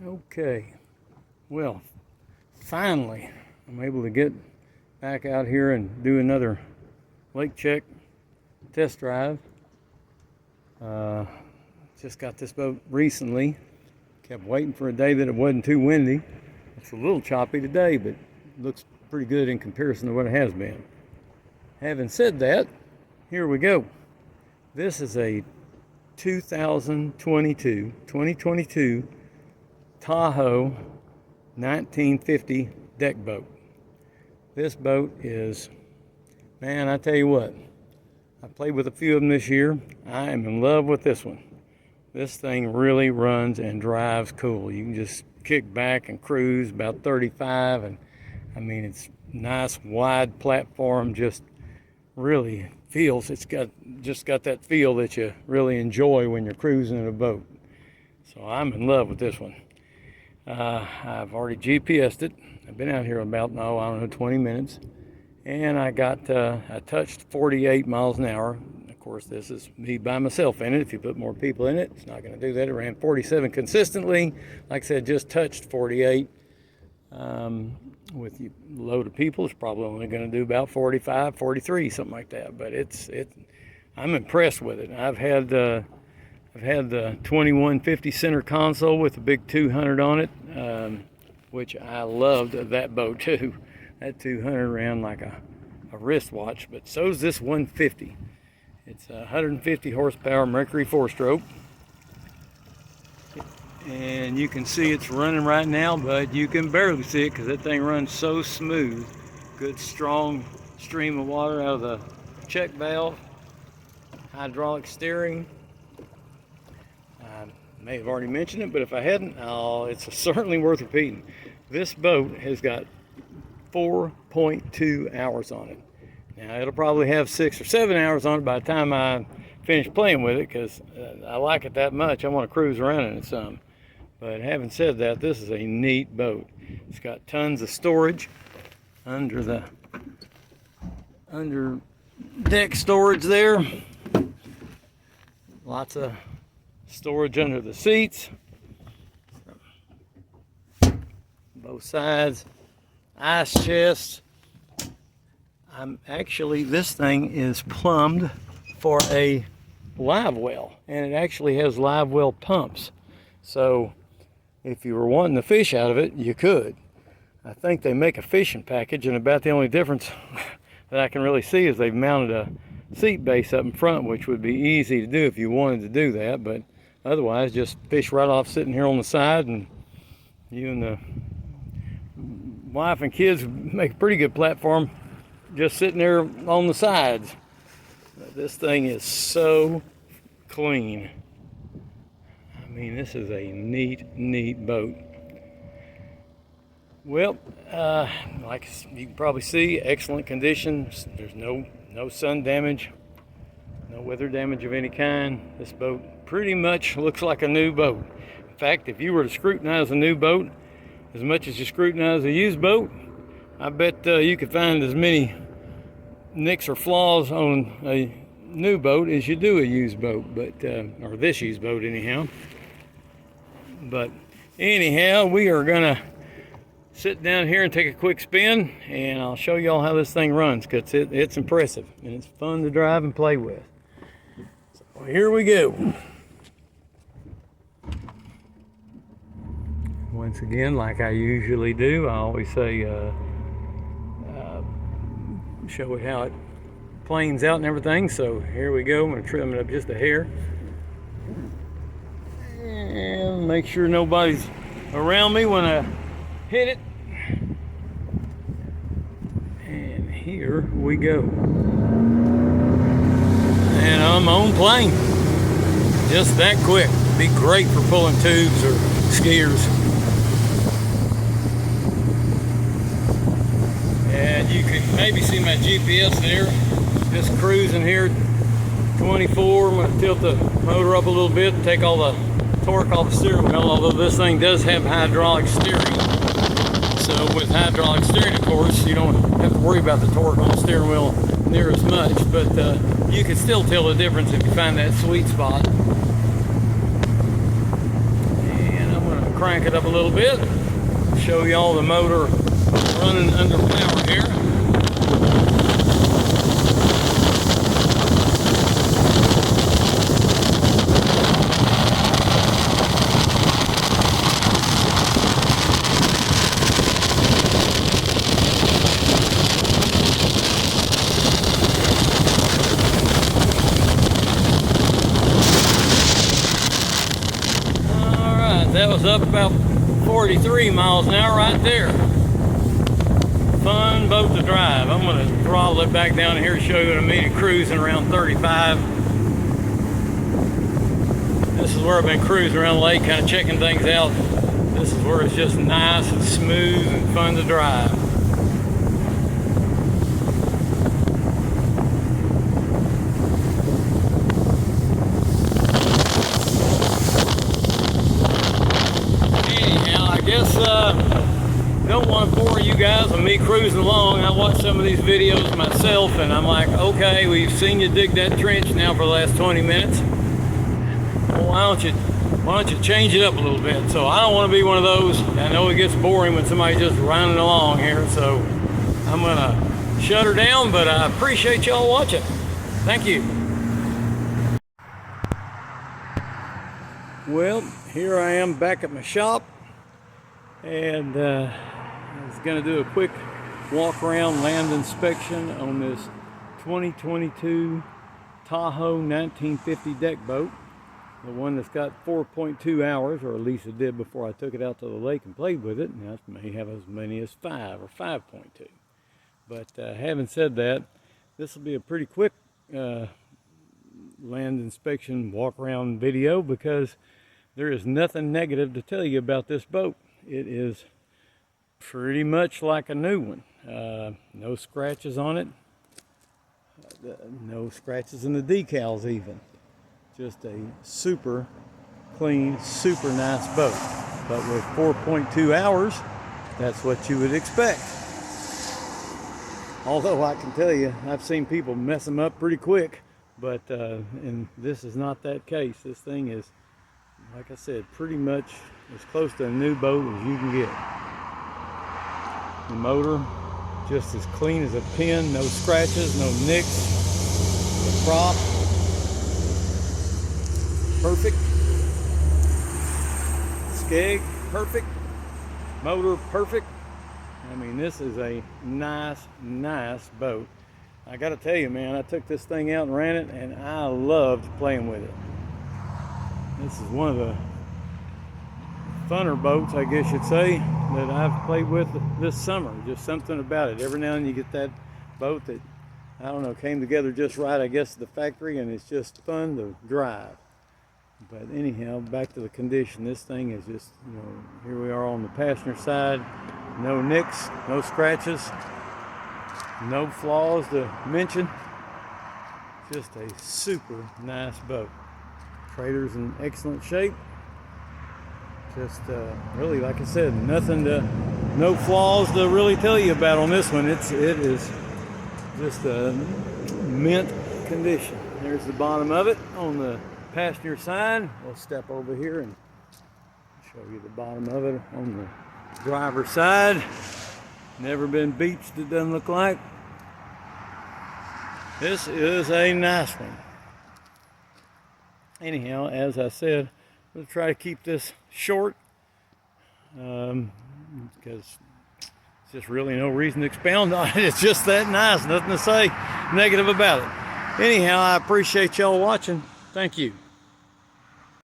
Okay, well, finally I'm able to get back out here and do another lake check test drive. Just got this boat recently. Kept waiting for a day that it wasn't too windy. It's a little choppy today, but looks pretty good in comparison to what it has been. Having said that, here we go. This is a 2022 Tahoe 1950 deck boat. This boat is, man, I tell you what, I played with a few of them this year. I am in love with this one. This thing really runs and drives cool. You can just kick back and cruise about 35, and I mean, it's nice wide platform, just really feels, it's got that feel that you really enjoy when you're cruising in a boat. So I'm in love with this one. I've already GPS'd it. I've been out here about, I don't know, 20 minutes. And I touched 48 miles an hour. Of course, this is me by myself in it. If you put more people in it, it's not going to do that. It ran 47 consistently. Like I said, just touched 48. With a load of people, it's probably only going to do about 45, 43, something like that. But I'm impressed with it. I've had the 2150 center console with a big 200 on it, which I loved that boat too. That 200 ran like a wristwatch, but so's this 150. It's a 150 horsepower Mercury 4-stroke. And you can see it's running right now, but you can barely see it because that thing runs so smooth. Good strong stream of water out of the check valve. Hydraulic steering. I may have already mentioned it, but if I hadn't, it's certainly worth repeating. This boat has got 4.2 hours on it. Now it'll probably have 6 or 7 hours on it by the time I finish playing with it, because I like it that much. I want to cruise around in it some. But having said that, this is a neat boat. It's got tons of storage under deck storage there. Lots of storage under the seats. Both sides. Ice chest. This thing is plumbed for a live well, and it actually has live well pumps. So if you were wanting to fish out of it, you could. I think they make a fishing package, and about the only difference that I can really see is they've mounted a seat base up in front, which would be easy to do if you wanted to do that, but otherwise just fish right off sitting here on the side, and you and the wife and kids make a pretty good platform just sitting there on the sides. This thing is so clean. I mean, this is a neat boat. Well, like you can probably see, excellent conditions. There's no sun damage, no weather damage of any kind. This boat pretty much looks like a new boat. In fact, if you were to scrutinize a new boat as much as you scrutinize a used boat, I bet you could find as many nicks or flaws on a new boat as you do a used boat, but or this used boat anyhow. But anyhow, we are gonna sit down here and take a quick spin, and I'll show y'all how this thing runs, because it's impressive and it's fun to drive and play with. So here we go. Once again, like I usually do, I always say show it how it planes out and everything. So here we go. I'm gonna trim it up just a hair and make sure nobody's around me when I hit it. And here we go. And I'm on plane. Just that quick. Be great for pulling tubes or skiers. And you can maybe see my GPS there. Just cruising here, 24. I'm going to tilt the motor up a little bit, take all the torque off the steering wheel, although this thing does have hydraulic steering. So with hydraulic steering, of course, you don't have to worry about the torque on the steering wheel near as much, but you can still tell the difference if you find that sweet spot. And I'm going to crank it up a little bit. Show y'all the motor running under power here. That was up about 43 miles an hour right there. Fun boat to drive. I'm going to throttle it back down here to show you what I mean, cruising around 35. This is where I've been cruising around the lake, kind of checking things out. This is where it's just nice and smooth and fun to drive. Don't want to bore you guys with me cruising along. I watch some of these videos myself and I'm like, okay, we've seen you dig that trench now for the last 20 minutes. Well, why don't you change it up a little bit? So I don't want to be one of those. I know it gets boring when somebody's just running along here, so I'm gonna shut her down, but I appreciate y'all watching. Thank you. Well, here I am back at my shop, and I was going to do a quick walk around land inspection on this 2022 Tahoe 1950 deck boat, the one that's got 4.2 hours, or at least it did before I took it out to the lake and played with it. Now it may have as many as 5 or 5.2. But having said that, this will be a pretty quick land inspection walk around video, because there is nothing negative to tell you about this boat. It is pretty much like a new one. No scratches on it. No scratches in the decals even. Just a super clean, super nice boat. But with 4.2 hours, that's what you would expect. Although I can tell you, I've seen people mess them up pretty quick, but and this is not that case. This thing is, like I said, pretty much as close to a new boat as you can get. The motor, just as clean as a pin, no scratches, no nicks. The prop, perfect. Skeg, perfect. Motor, perfect. I mean, this is a nice, nice boat. I gotta tell you, man, I took this thing out and ran it, and I loved playing with it. This is one of the funner boats, I guess you'd say, that I've played with this summer. Just something about it. Every now and then you get that boat that, I don't know, came together just right, I guess, at the factory, and it's just fun to drive. But anyhow, back to the condition. This thing is just, you know, here we are on the passenger side. No nicks, no scratches, no flaws to mention. Just a super nice boat. Trailer's in excellent shape. Just really, like I said, no flaws to really tell you about on this one. It is just a mint condition. There's the bottom of it on the passenger side. We'll step over here and show you the bottom of it on the driver's side. Never been beached, it doesn't look like. This is a nice one. Anyhow, as I said, we'll try to keep this short, because there's just really no reason to expound on it. It's just that nice, nothing to say negative about it. Anyhow, I appreciate y'all watching. Thank you.